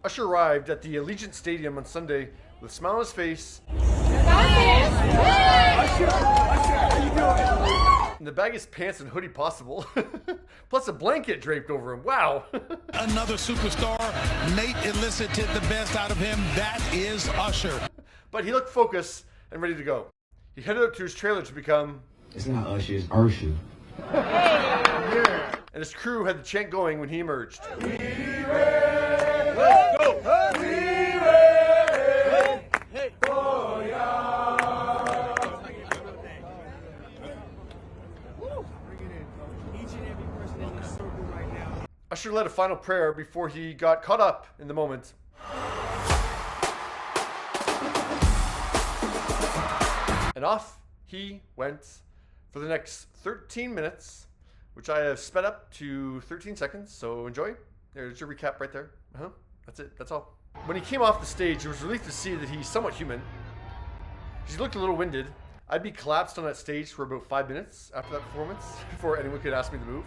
Usher arrived at the Allegiant Stadium on Sunday with a smile on his face and the baggiest pants and hoodie possible, plus a blanket draped over him. Wow. Another superstar. Nate elicited the best out of him. That is Usher. But he looked focused and ready to go. He headed up to his trailer to become... It's not Usher, it's Usher. And his crew had the chant going when he emerged. Let's go! Usher led a final prayer before he got caught up in the moment. And off he went for the next 13 minutes, which I have sped up to 13 seconds, so enjoy. There's your recap right there. That's it, that's all. When he came off the stage, it was relief to see that he's somewhat human. He looked a little winded. I'd be collapsed on that stage for about 5 minutes after that performance before anyone could ask me to move.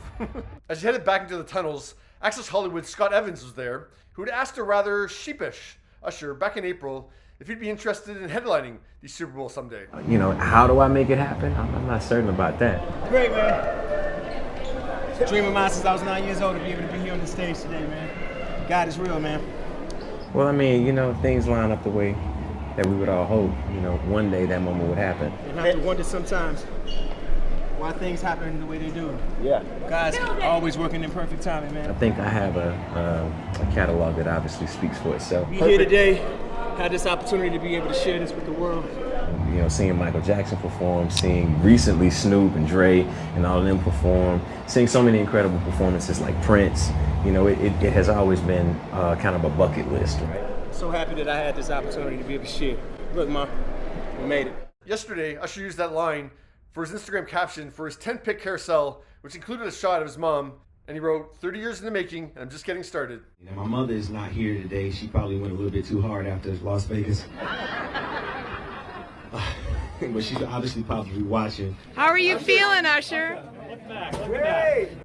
As he headed back into the tunnels, Access Hollywood's Scott Evans was there, who had asked a rather sheepish Usher back in April if he'd be interested in headlining the Super Bowl someday. You know, how do I make it happen? I'm not certain about that. Great, man. Dream of mine since I was 9 years old to be able to be here on the stage today, man. God is real, man. Well, I mean, you know, things line up the way that we would all hope, you know, one day that moment would happen. You have to wonder sometimes why things happen the way they do. Yeah. God's always working in perfect timing, man. I think I have a catalog that obviously speaks for itself. Be here today, had this opportunity to be able to share this with the world. You know, seeing Michael Jackson perform, seeing recently Snoop and Dre and all of them perform, seeing so many incredible performances like Prince, you know, it has always been kind of a bucket list, right? So happy that I had this opportunity to be able to share. Look, Ma, we made it. Yesterday, Usher used that line for his Instagram caption for his 10-pick carousel, which included a shot of his mom, and he wrote, 30 years in the making, and I'm just getting started. You know, my mother is not here today. She probably went a little bit too hard after Las Vegas. But she's obviously probably watching. How are you feeling, Usher?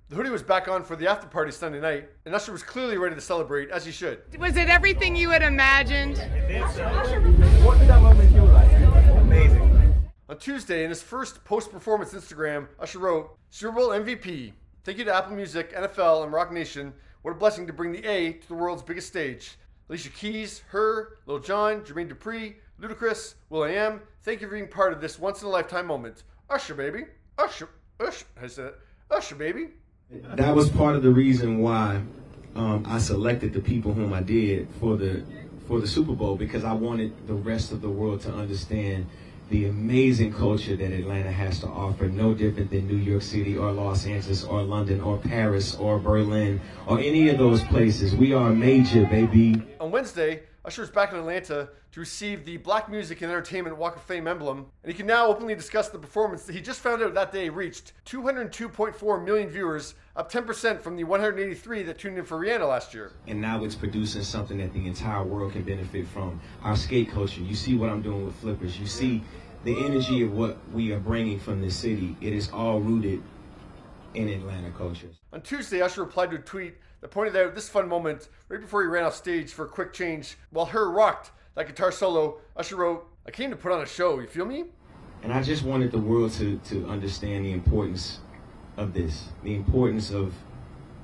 The hoodie was back on for the after party Sunday night, and Usher was clearly ready to celebrate, as he should. Was it everything you had imagined? What did that moment feel like? Amazing. On Tuesday, in his first post-performance Instagram, Usher wrote, Super Bowl MVP. Thank you to Apple Music, NFL, and Rock Nation. What a blessing to bring the A to the world's biggest stage. Alicia Keys, h.e.r, Lil Jon, Jermaine Dupri, Ludacris, will.i.am. Thank you for being part of this once-in-a-lifetime moment. Usher, baby. Usher. I said it. Usher, baby. That was part of the reason why I selected the people whom I did for the Super Bowl, because I wanted the rest of the world to understand the amazing culture that Atlanta has to offer, no different than New York City or Los Angeles or London or Paris or Berlin or any of those places. We are major, baby. On Wednesday, Usher is back in Atlanta to receive the Black Music and Entertainment Walk of Fame emblem, and he can now openly discuss the performance that he just found out that day reached 202.4 million viewers, up 10% from the 183 that tuned in for Rihanna last year. And now it's producing something that the entire world can benefit from. Our skate culture. You see what I'm doing with flippers. You see the energy of what we are bringing from this city. It is all rooted in Atlanta culture. On Tuesday, Usher replied to a tweet that pointed out this fun moment right before he ran off stage for a quick change. While h.e.r rocked that guitar solo, Usher wrote, I came to put on a show, you feel me? And I just wanted the world to understand the importance of this, the importance of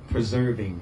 preserving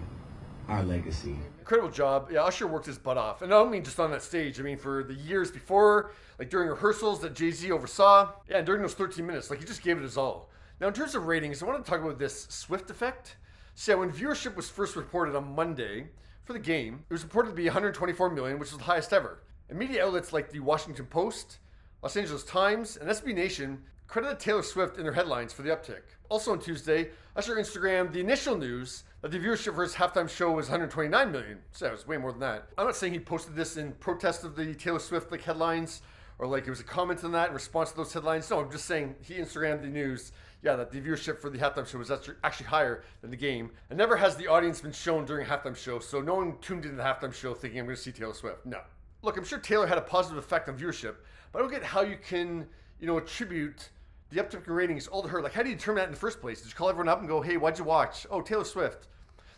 our legacy. Incredible job. Yeah, Usher worked his butt off. And I don't mean just on that stage. I mean for the years before, like during rehearsals that Jay-Z oversaw. Yeah, and during those 13 minutes, like he just gave it his all. Now in terms of ratings, I want to talk about this Swift effect. So yeah, when viewership was first reported on Monday for the game, it was reported to be 124 million, which was the highest ever. And media outlets like the Washington Post, Los Angeles Times, and SB Nation credited Taylor Swift in their headlines for the uptick. Also on Tuesday, Usher Instagrammed the initial news that the viewership for his halftime show was 129 million. So that was way more than that. I'm not saying he posted this in protest of the Taylor Swift like headlines, or like it was a comment on that in response to those headlines. No, I'm just saying he Instagrammed the news, yeah, that the viewership for the halftime show was actually higher than the game. And never has the audience been shown during a halftime show, so no one tuned into the halftime show thinking I'm going to see Taylor Swift. No. Look, I'm sure Taylor had a positive effect on viewership, but I don't get how you can, attribute the uptick in ratings all to her. Like, how do you determine that in the first place? Did you call everyone up and go, hey, why'd you watch? Oh, Taylor Swift.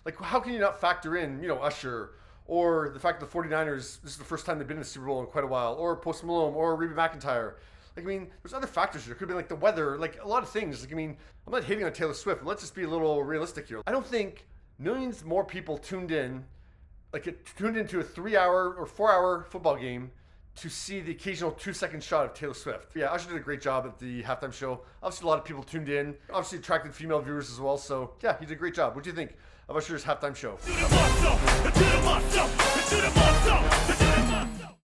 Like, how can you not factor in, Usher or the fact that the 49ers, this is the first time they've been in the Super Bowl in quite a while, or Post Malone, or Reba McEntire. Like, I mean, there's other factors here. It could have been like the weather, like a lot of things. Like, I mean, I'm not hating on Taylor Swift, but let's just be a little realistic here. I don't think millions more people tuned into a 3-hour or 4-hour football game to see the occasional 2-second shot of Taylor Swift. Yeah, Usher did a great job at the halftime show. Obviously, a lot of people tuned in. Obviously, attracted female viewers as well. So, yeah, he did a great job. What do you think of Usher's halftime show?